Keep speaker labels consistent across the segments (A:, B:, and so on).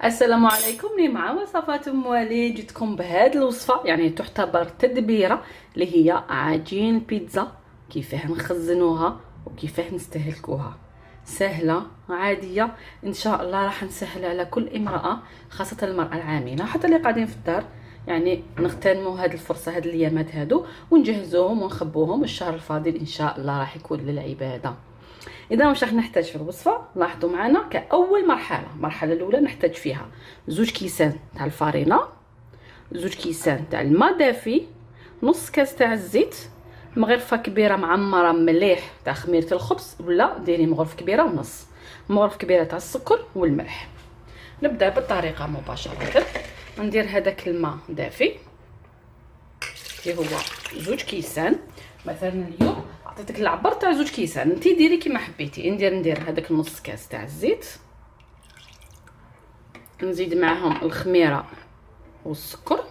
A: السلام عليكم. لي مع وصفات ام وليد جيتكم بهذه الوصفه، يعني تعتبر تدبيره اللي هي عجين البيتزا. كيفاه نخزنوها وكيفاه نستهلكوها، سهله عاديه ان شاء الله. راح نسهل على كل امراه، خاصه المراه العامله، حتى اللي قاعدين في الدار. يعني نغتنموا هذه الفرصه، هذه الايامات هادو، ونجهزوهم ونخبوهم. الشهر الفاضل ان شاء الله راح يكون للعباده. اذا واش راح نحتاج في الوصفه؟ لاحظوا معنا كاول مرحله، المرحله الاولى نحتاج فيها 2 كيسان تاع الفارينه، 2 كيسان تاع الماء دافي، نص كاس تاع الزيت، مغرفه كبيره معمره مليح تاع خميره الخبز، ولا ديري مغرفه كبيره ونص، مغرفه كبيره تاع السكر والملح. نبدا بالطريقه مباشره. ندير هذاك الماء دافي اللي هو 2 كيسان. مثلا اليوم عطيتك العبر تاع 2 كيسان، انتي ديري كيما حبيتي. ندير هذاك نص كاس تاع الزيت، نزيد معاهم الخميره والسكر،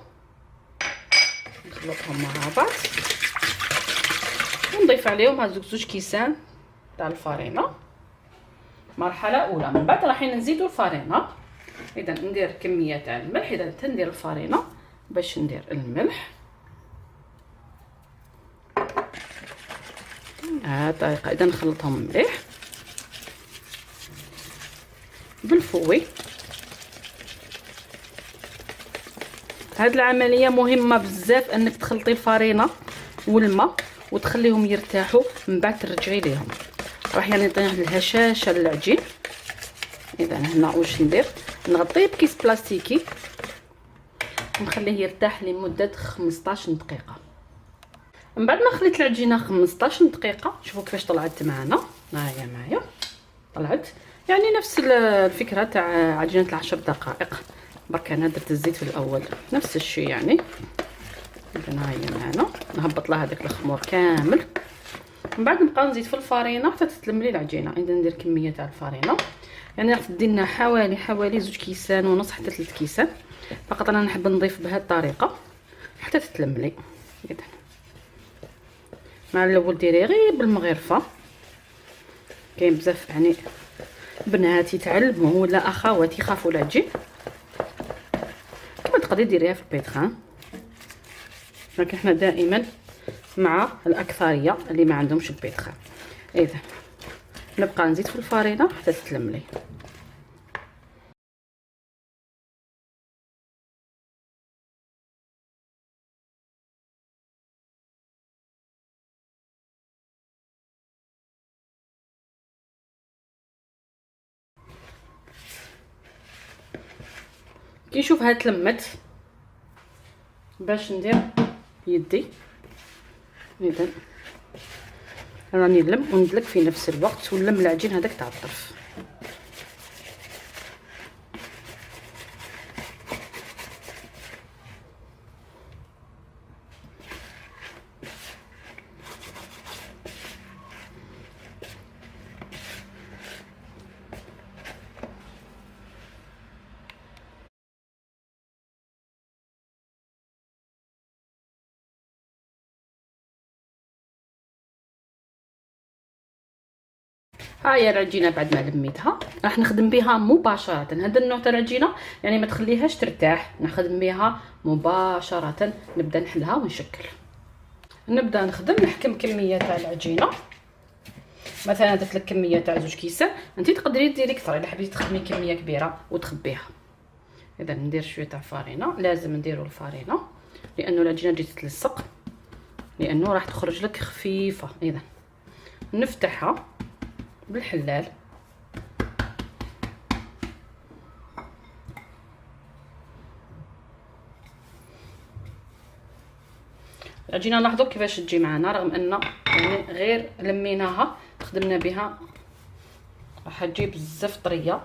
A: نخلطهم مع بعض، ونضيف عليهم هذوك 2 كيسان تاع الفارينه. مرحله اولى. من بعد راح نزيدوا الفارينه. اذا ندير كميه تاع الملح، اذا تندير الفارينه باش ندير الملح. هذه الطريقه. اذا نخلطهم مليح بالفوي. هاد العمليه مهمه بزاف، انك تخلطي الفارينه والماء وتخليهم يرتاحوا، من بعد ترجعي ليهم، راح يعني يعطينا الهشاشه للعجين. اذا هنا واش ندير؟ نغطيه بكيس بلاستيكي ونخليه يرتاح لمده 15 دقيقه. من بعد ما خليت العجينه 15 دقيقه، شوفوا كيفاش طلعت معنا. ها هي معايا طلعت يعني نفس الفكره تاع عجينه العشر دقائق، برك انا درت الزيت في الاول نفس الشيء يعني. اذا ها هي معنا، نهبط لها هذاك الخمور كامل. من بعد نبقى نزيد في الفارينه حتى تتلم لي العجينه. اذا ندير كميه تاع الفارينه، يعني راح تدي لنا حوالي 2 كيسان ونص حتى 3 كيسان. فقط انا نحب نضيف بهذه الطريقه حتى تتلم لي. اذا مع الاول ديري غير بالمغرفه. كاين بزاف يعني بنات يتعلموا ولا اخواتي يخافوا العجين، كما تقدري ديريها في البيتخان، لكن احنا دائما مع الاكثريه اللي ما عندهمش البيتخان. اذا نبقى نزيد في الفارينه حتى تتلم لي. كي نشوف هاد تلمت باش ندير يدي. اذا راني نلم وندلك في نفس الوقت، ونلم العجين هذاك تاع الطرف. ها هي العجينه بعد ما لميتها راح نخدم بها مباشره. هذا النوع تاع العجينه يعني ما تخليهاش ترتاح، نخدم بها مباشره. نبدا نحلها ونشكل. نبدا نحكم كميه تاع العجينه. مثلا درت لك كميه تاع 2 كيسان، انت تقدري ديري اكثر الا حبيتي تخدمي كميه كبيره وتخبيها. اذا ندير شويه تاع فارينه، لازم نديروا الفارينه لانه العجينه تجي تتلصق، لانه راح تخرج لك خفيفه. اذا نفتحها بالحلال. العجينه لاحظوا كيفاش تجي معنا، رغم ان يعني غير لميناها خدمنا بها راح تجي بزاف طريه.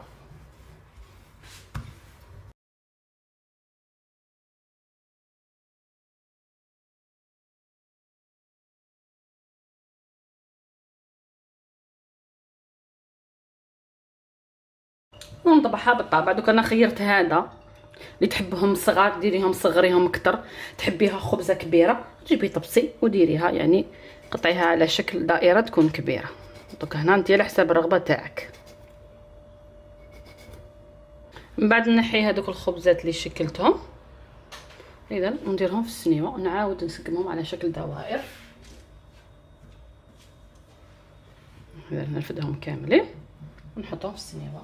A: ونطبعها بالطابع. دوك انا خيرت هذا اللي تحبهم صغار ديريهم صغريهم اكثر، تحبيها خبزه كبيره جيبي طبسي وديريها، يعني قطعيها على شكل دائره تكون كبيره. دوك هنا انت على حساب الرغبه تاعك. من بعد نحي هذوك الخبزات اللي شكلتهم، اذا نديرهم في السنيوه ونعاود نسقمهم على شكل دوائر. اذا نرفدهم كاملين ونحطهم في السنيوه.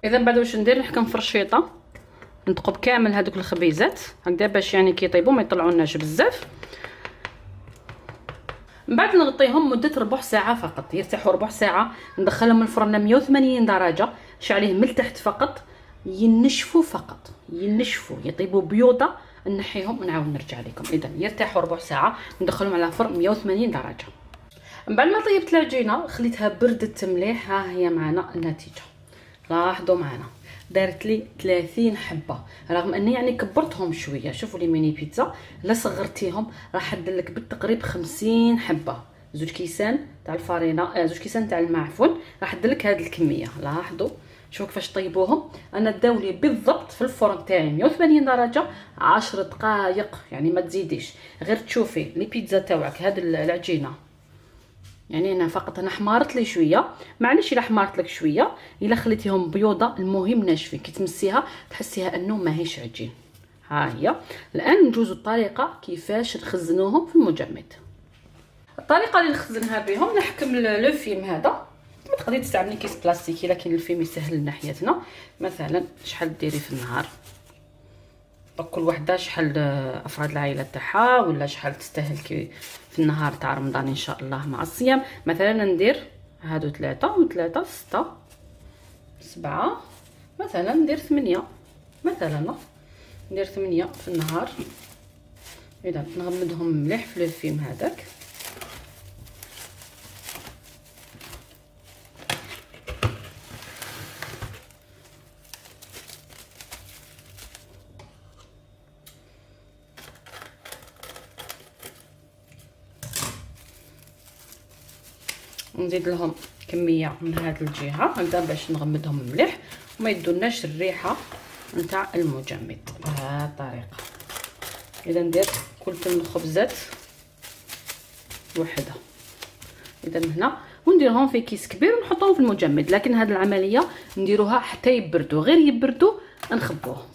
A: اذا بعد واش ندير، نحكم في رشيطه نثقب كامل هذوك الخبيزات هكذا باش يعني كي يطيبوا ما يطلعوناش بزاف. من بعد نغطيهم مده ربع ساعه فقط، يرتاحوا ربع ساعه. ندخلهم الفرن 180 درجه، شعليه من التحت فقط، ينشفوا فقط، ينشفوا يطيبوا بيوضه. نحيهم ونعاود نرجع لكم. اذا يرتاحوا ربع ساعه، ندخلهم على فرن 180 درجه. من بعد ما طيبت العجينه خليتها بردت مليح، ها هي معنا النتيجه. لاحظوا معنا دارت لي 30 حبه، رغم اني يعني كبرتهم شويه. شوفوا لي ميني بيتزا لا صغرتيهم راح دلك بالتقريب 50 حبه. زوج كيسان تاع الفارينه، زوج كيسان تاع الماء عفوا، راح دلك هذه الكميه. لاحظوا شوفوا كيفاش طيبوهم. انا داولي بالضبط في الفرن تاعي 180 درجه 10 دقائق، يعني ما تزيديش، غير تشوفي لي بيتزا تاعك هذه العجينه. يعني انا فقط انا حمارت لي شويه، معليش الا حمارت لك شويه، الا خليتيهم بيوضه المهم ناشفين، كي تمسيها تحسيها انه ماهيش عجين. ها هي. الان نجوزوا الطريقه كيفاش نخزنوهم في المجمد. الطريقه اللي نخزنها بهم، نحكم لو فيم هذا. تقدري تستعملي كيس بلاستيكي، لكن الفيم يسهل لنا حياتنا. مثلا شحال ديري في النهار، كل وحده شحال افراد العائله تاعها، ولا شحال تستهلكي في النهار تاع رمضان ان شاء الله مع الصيام. مثلا ندير هادو 3 و3 6 7، مثلا ندير 8، مثلا ندير 8 في النهار. اذا نغمدهم مليح في الفيم هذاك. نزيد لهم كميه من هذه الجهه هكذا باش نغمدهم مليح وما يدوناش الريحه نتاع المجمد بهذه الطريقه. اذا ندير كل من الخبزات وحده. اذا هنا ونديرهم في كيس كبير ونحطهم في المجمد، لكن هذه العمليه نديروها حتى يبردوا، غير يبردوا نخبوهم.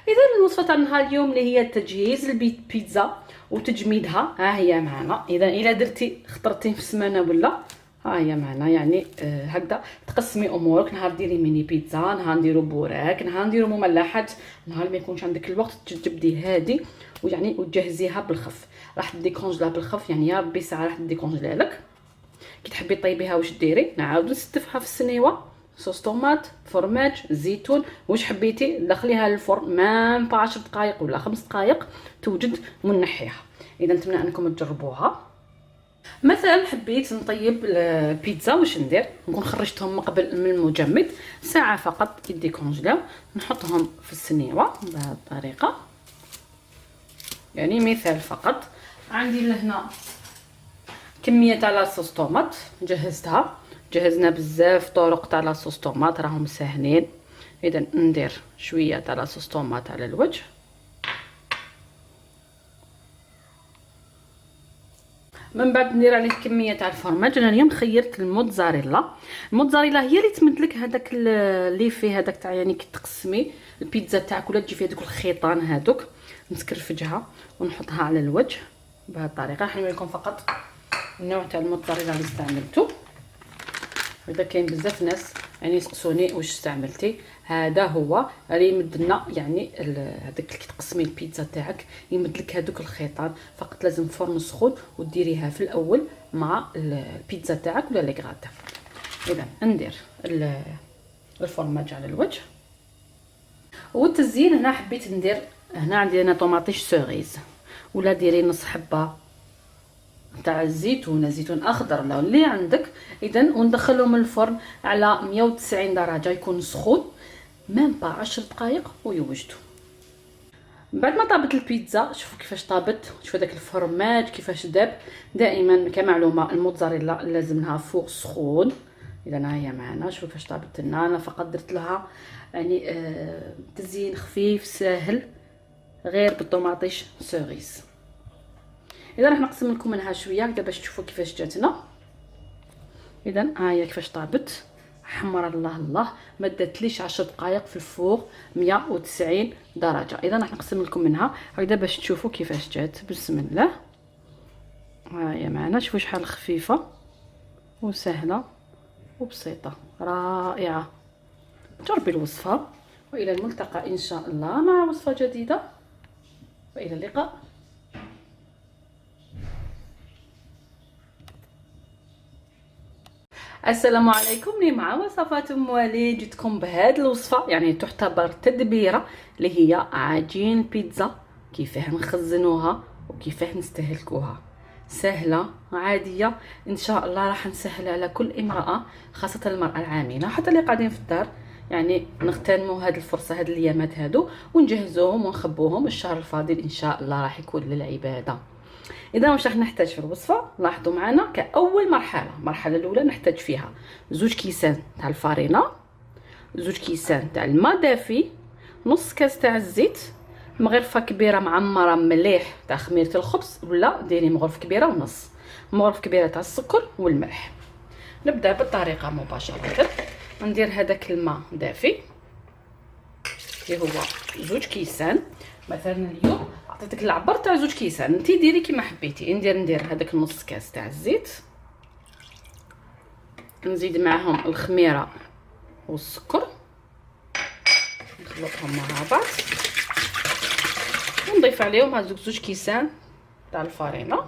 A: اذا الوصفه تاع نهار اليوم اللي هي تجهيز البيتزا وتجميدها ها هي معنا. اذا الا درتي خطرتين في السمانه ولا ها هي معنا، يعني هكذا تقسمي امورك. نهار ديري ميني بيتزا، نهار نديرو بوراك، نهار نديرو مملحات، نهار ما يكونش عندك الوقت تجبدي هذه ويعني وتجهزيها بالخف. راح تديكونجلا بالخف، يعني يا ربي ساعه راح تديكونجلا لك. كي تحبي طيبيها واش ديري، نعاودو نستفها في السنيوه، صوص طوماط، فرماج، زيتون، واش حبيتي دخليها للفرن مام 10 دقائق ولا 5 دقائق توجد ونحيها. اذا نتمنى انكم تجربوها. مثلا حبيت نطيب البيتزا، واش ندير، نكون خرجتهم قبل من المجمد ساعه فقط كي ديكونجلاو، نحطهم في السنيوه بهذه الطريقه. يعني مثال فقط، عندي لهنا كميه تاع لاصوص طوماط جهزتها. جهزنا بزاف طرق تاع لاصوص طوماط راهم ساهلين. اذا ندير شويه تاع لاصوص طوماط على الوجه، من بعد ندير عليه كميه تاع الفرماج. انا اليوم خيرت الموتزاريلا. الموتزاريلا هي اللي تمدلك هذاك اللي فيه هذاك تاع يعني كي تقسمي البيتزا تاعك ولا تجي فيها دوك الخيطان هذوك، نسكرفجها ونحطها على الوجه بهذه الطريقه. نحمل لكم فقط النوع تاع الموتزاريلا اللي استعملته. اذا كاين بزاف ناس يعني يسقسوني واش استعملتي، هذا هو اللي يمد لنا يعني هذاك كي تقسمي البيتزا تاعك يمد لك هذوك الخيطان. فقط لازم فرن سخون وديريها في الاول مع البيتزا تاعك ولا لي غراتا. اذا ندير الفرماج على الوجه. والتزيين هنا حبيت ندير، هنا عندي انا طوماطيش سوريز، ولا ديري نص حبه تاع الزيتون، زيتون اخضر ولا اللي عندك. اذا وندخلهم الفرن على 190 درجه يكون سخون ميم با 10 دقائق ويوجدوا. بعد ما طابت البيتزا شوفوا كيفاش طابت، شوفوا داك الفرماج كيفاش داب. دائما كمعلومه الموتزاريلا لازمها فوق سخون. اذا ها هي معنا، شوفوا كيفاش طابت لنا. انا فقط درت لها يعني تزيين خفيف ساهل غير بالطوماطيش سوريز. اذا راح نقسم لكم منها شويه هكذا باش تشوفوا كيفاش جاتنا. اذا ها هي كيفاش طابت، حمر الله الله، ما داتليش 10 دقائق في الفوغ 190 درجه. اذا راح نقسم لكم منها هكذا باش تشوفوا كيفاش جات. بسم الله. ها هي معنا، شوفوا شحال خفيفه وسهله وبسيطه رائعه. جربي الوصفه، والى الملتقى ان شاء الله مع وصفه جديده، والى اللقاء. السلام عليكم، لي مع وصفات ام وليد. جيتكم بهذه الوصفه يعني تعتبر تدبيره اللي هي عجين بيتزا، كيفاه نخزنوها وكيفاه نستهلكوها. سهله عاديه ان شاء الله، راح نسهل على كل امراه، خاصه المراه العامله حتى اللي قاعدين في الدار. يعني نغتنموا هذه الفرصه، هذه الايامات هادو، ونجهزوهم ونخبوهم. الشهر الفاضل ان شاء الله راح يكون للعباده. اذا واش راح نحتاج في الوصفه؟ لاحظوا معنا كاول مرحله، المرحله الاولى نحتاج فيها 2 كيسان تاع الفارينه، 2 كيسان تاع الماء دافي، نص كاس تاع الزيت، مغرفه كبيره معمره مليح تاع خميره الخبز، ولا ديري مغرفه كبيره ونص، مغرفه كبيره تاع السكر والملح. نبدا بالطريقه مباشره. ندير هذاك الماء دافي اللي هو 2 كيسان. مثلا اليوم عطيتك العبر تاع 2 كيسان، انتي ديري كيما حبيتي. ندير هذاك نص كاس تاع الزيت، نزيد معهم الخميره والسكر، نخلطهم مع بعض، ونضيف عليهم هذوك 2 كيسان تاع الفارينه.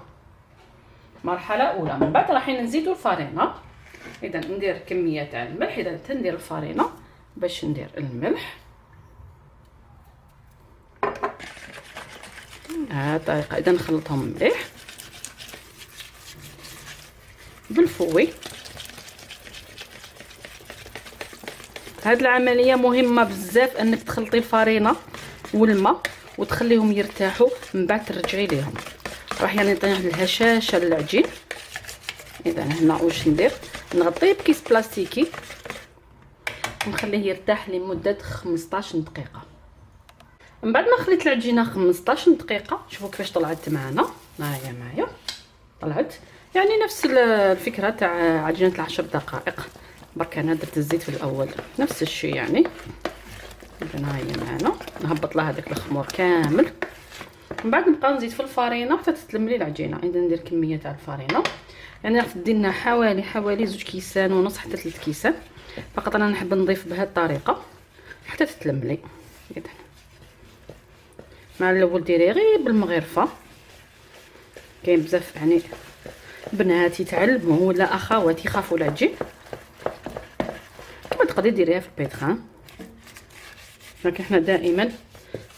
A: مرحله اولى. من بعد راح نزيدوا الفارينه. اذا ندير كميه تاع الملح، اذا تندير الفارينه باش ندير الملح. هذه الطريقه. اذا نخلطهم مليح بالفوي. هذه العمليه مهمه بزاف، انك تخلطي الفارينه والماء وتخليهم يرتاحوا، من بعد ترجعي ليهم، راح يعني يعطي الهشاشه للعجين. اذا هنا واش ندير؟ نغطيه بكيس بلاستيكي ونخليه يرتاح لمده 15 دقيقه. من بعد ما خليت العجينه 15 دقيقه، شوفوا كيفاش طلعت معنا. ها هي معايا طلعت يعني نفس الفكره تاع عجينه ال10 دقائق، برك انا درت الزيت في الاول نفس الشيء يعني. اذا ها هي معنا، نهبط لها هذاك الخمور كامل. من بعد نبقى نزيد في الفارينه حتى تتلم لي العجينه. اذا ندير كميه تاع الفارينه يعني راح تدي لنا حوالي 2 كيسان ونص حتى 3 كيسان. فقط انا نحب نضيف بهذه الطريقه حتى تتلم لي. اذا مع الاول ديري غير بالمغرفه. كاين بزاف يعني بنات يتعلموا ولا اخوات يخافوا العجين، كما تقدري ديريها في البيتخان، لكن احنا دائما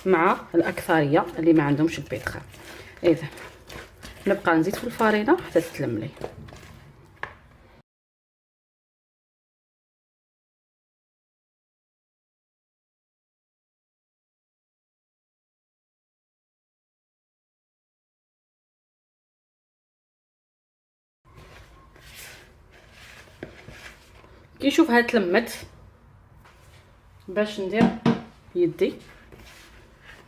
A: مع الاكثريه اللي ما عندهمش البيتخان. اذا نبقى نزيد في الفارينه حتى تتلم لي. كي نشوفها تلمت باش ندير يدي.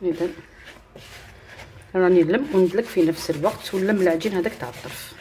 A: اذا راني نلم وندلك في نفس الوقت، ونلم العجين هذاك تاع الطرف.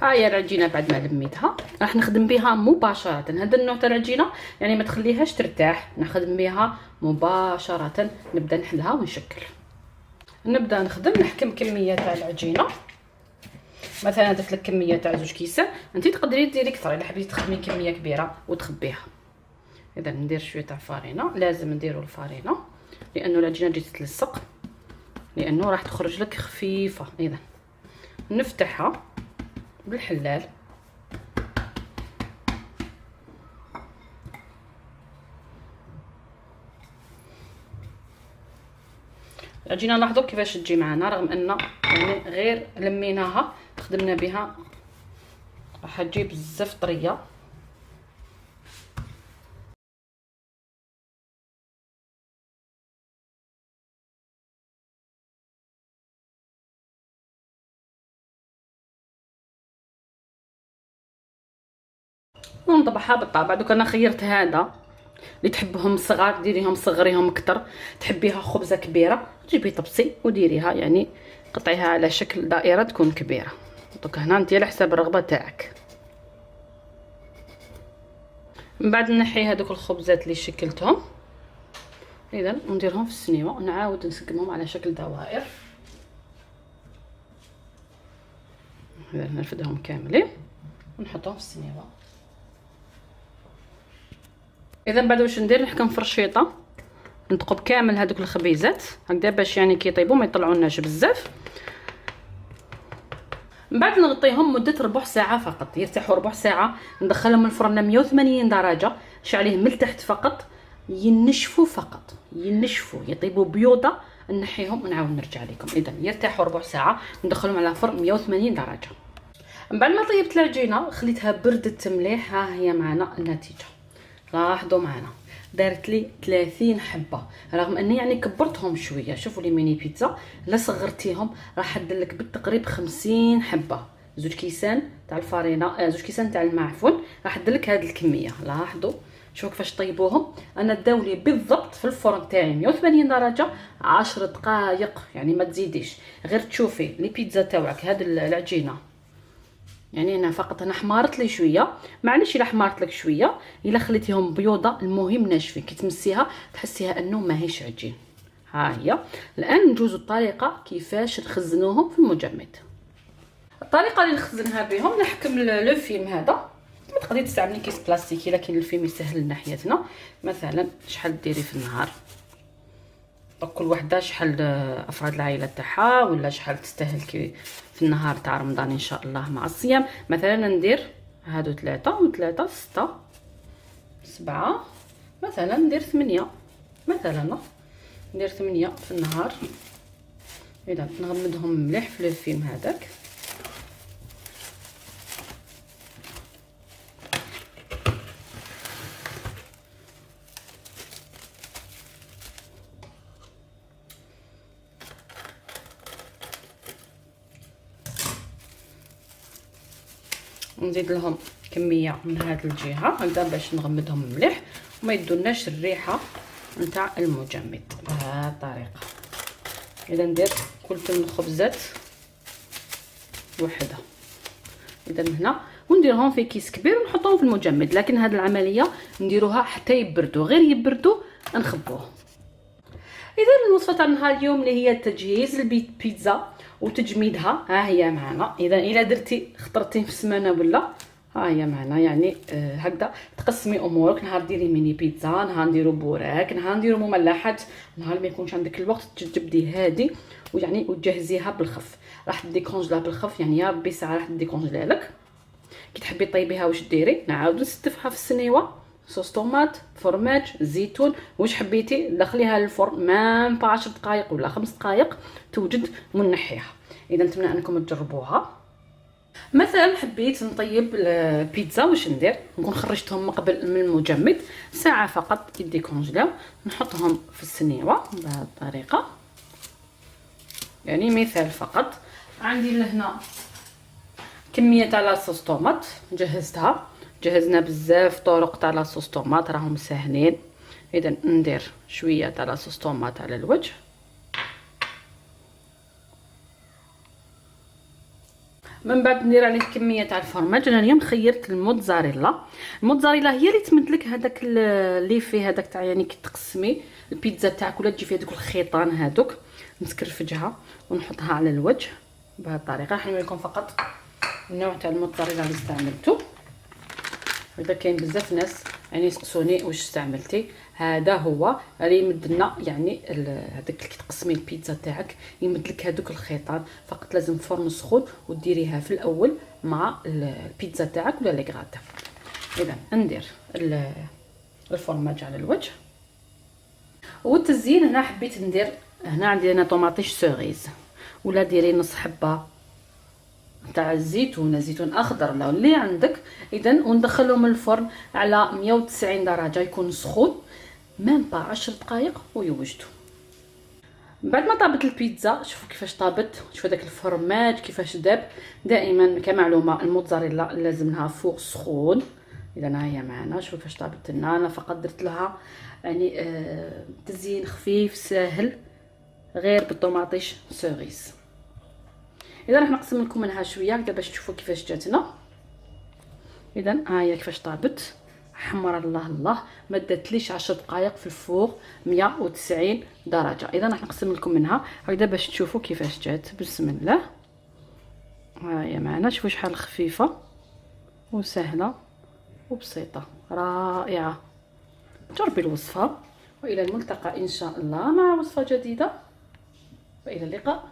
A: ها هي العجينه بعد ما لميتها راح نخدم بها مباشره. هذا النوع تاع العجينه يعني ما تخليهاش ترتاح، نخدم بها مباشره. نبدا نحلها ونشكل. نبدا نخدم، نحكم كميه تاع العجينه. مثلا درت لك كميه تاع 2 كيسان، انت تقدري ديري اكثر الا حبيتي تخدمي كميه كبيره وتخبيها. اذا ندير شويه تاع فارينه، لازم نديروا الفارينه لانه العجينه تجي تتلصق، لانه راح تخرج لك خفيفه. اذا نفتحها بالحلال. العجينه لاحظوا كيفاش تجي معنا، رغم ان يعني غير لميناها خدمنا بها راح تجي بزاف طريه. ونطبعها بالطابع. دوك انا خيرت هذا اللي تحبهم صغار ديريهم صغريهم اكثر، تحبيها خبزه كبيره جيبي طبسي وديريها، يعني قطعيها على شكل دائره تكون كبيره. دوك هنا انت على حساب الرغبه تاعك. من بعد نحي هذوك الخبزات اللي شكلتهم اذا ونديرهم في السنيوه ونعاود نسقمهم على شكل دوائر. اذا نرفدهم كاملين ونحطهم في السنيوه. اذا بعد واش ندير، نحكم فرشيطه نثقب كامل هذوك الخبيزات هكذا باش يعني كي يطيبوا ما يطلعوناش بزاف. من بعد نغطيهم مده ربع ساعه فقط، يرتاحوا ربع ساعه. ندخلهم الفرن 180 درجه، نشعليه من التحت فقط، ينشفوا فقط، ينشفوا يطيبوا بيوضه، نحيهم ونعاود نرجع لكم. اذا يرتاحوا ربع ساعه، ندخلهم على فرن 180 درجه. من بعد ما طيبت العجينه خليتها بردت مليح، ها هي معنا النتيجه. لاحظوا معنا دارت لي 30 حبه، رغم اني يعني كبرتهم شويه. شوفوا لي ميني بيتزا لا صغرتيهم راح دلك بالتقريب 50 حبه. 2 كيسان تاع الفارينه، 2 كيسان تاع الماء عفوا، راح دلك هذه الكميه. لاحظوا شوفوا كيفاش طيبوهم. انا داولي بالضبط في الفرن تاعي 180 درجه 10 دقائق، يعني ما تزيديش، غير تشوفي لي بيتزا تاعك هذه العجينه. يعني انا فقط انا حمارت لي شويه، معليش الا حمارت لك شويه، الا خليتيهم بيوضه المهم ناشفين، كي تمسيها تحسيها انه ماهيش عجين. ها هي. الان نجوزوا الطريقه كيفاش نخزنوهم في المجمد. الطريقه اللي نخزنها بهم، نحكم لو فيلم هذا. تقدري تستعملي كيس بلاستيكي لكن الفيلم يسهل ناحيتنا. مثلا شحال ديري في النهار، كل وحده شحال افراد العائله تاعها ولا شحال تستاهل كي في النهار تاع رمضان ان شاء الله مع الصيام. مثلا ندير هادو 3 و3 6 7، مثلا ندير 8، مثلا ندير 8 في النهار. اذا نغمدهم مليح في الفيلم هذاك. نزيد لهم كميه من هذه الجهه هكذا باش نغمدهم مليح وما يدوناش الريحه نتاع المجمد بهذه الطريقه. اذا ندير كل ثمن خبزات وحده اذا هنا، ونديرهم في كيس كبير ونحطهم في المجمد. لكن هذه العمليه نديروها حتى يبردوا، غير يبردوا نخبوهم. اذا الوصفه تاع نهار اليوم اللي هي تجهيز البيتزا وتجميدها ها هي معنا. اذا الا درتي خطرتين في السمانه ولا ها هي معنا، يعني هكذا تقسمي امورك. نهار ديري ميني بيتزا، نهار نديرو بوراك، نهار نديرو مملحات، نهار ما يكونش عندك الوقت تجبدي هادي ويعني وتجهزيها بالخف. راح ديكونجلا بالخف، يعني يا ربي ساعه راح ديكونجلا لك. كي تحبي طيبيها واش ديري، نعاودو نستفها في السنيوه، صوص طوماط، فرماج، زيتون، واش حبيتي دخليها للفرن مام با 10 دقائق ولا 5 دقائق توجد ونحيها. اذا نتمنى انكم تجربوها. مثلا حبيت نطيب البيتزا واش ندير، نكون خرجتهم من قبل من المجمد ساعه فقط يدي كونجلاو، نحطهم في السنيوه بهذه الطريقه. يعني مثال فقط، عندي لهنا كميه تاع لاصوص طوماط جهزتها، جهزنا بزاف طرق تاع لاصوص طوماط راهم ساهلين. اذا ندير شويه تاع لاصوص طوماط على الوجه، من بعد ندير عليه كميه تاع الفرماج. انا اليوم خيرت الموتزاريلا. الموتزاريلا هي اللي تمد لك هذاك اللي فيه هذاك تاع يعني كي تقسمي البيتزا تاعك ولا تجي فيها هذوك الخيطان هذوك، نسكرفجها ونحطها على الوجه بهذه الطريقه. راح نوريكم فقط النوع تاع الموتزاريلا اللي استعملته. اذا كاين بزاف ناس يعني يسقسوني واش استعملتي، هذا هو اللي يمد لنا يعني هذاك كي تقسمي البيتزا تاعك يمد لك هذوك الخيطان. فقط لازم فرن سخون وديريها في الاول مع البيتزا تاعك ولا لي غراتا. اذا ندير الفرماج على الوجه. والتزيين هنا حبيت ندير، هنا عندي انا طوماطيش سوريز، ولا ديري نص حبه تاع الزيتون، زيتون اخضر ولا اللي عندك. اذا وندخلهم الفرن على 190 درجه يكون سخون مام با 10 دقائق ويوجدوا. بعد ما طابت البيتزا شوفوا كيفاش طابت، شوفوا داك الفرماج كيفاش داب. دائما كمعلومه الموتزاريلا لازم لها فوق سخون. اذا ها هي معنا. شوفوا كيفاش طابت لنا. انا فقط درت لها يعني تزيين خفيف ساهل غير بالطوماطيش سوريس. اذا راح نقسم لكم منها شويه هكذا باش تشوفوا كيفاش جاتنا. اذا ها هي كيفاش طابت، حمر الله الله، ما داتليش 10 دقائق في الفوغ 190 درجه. اذا راح نقسم لكم منها هكذا باش تشوفوا كيفاش جات. بسم الله. ها هي معنا، شوفوا شحال خفيفه وسهله وبسيطه رائعه. جربي الوصفه، والى الملتقى ان شاء الله مع وصفه جديده، والى اللقاء.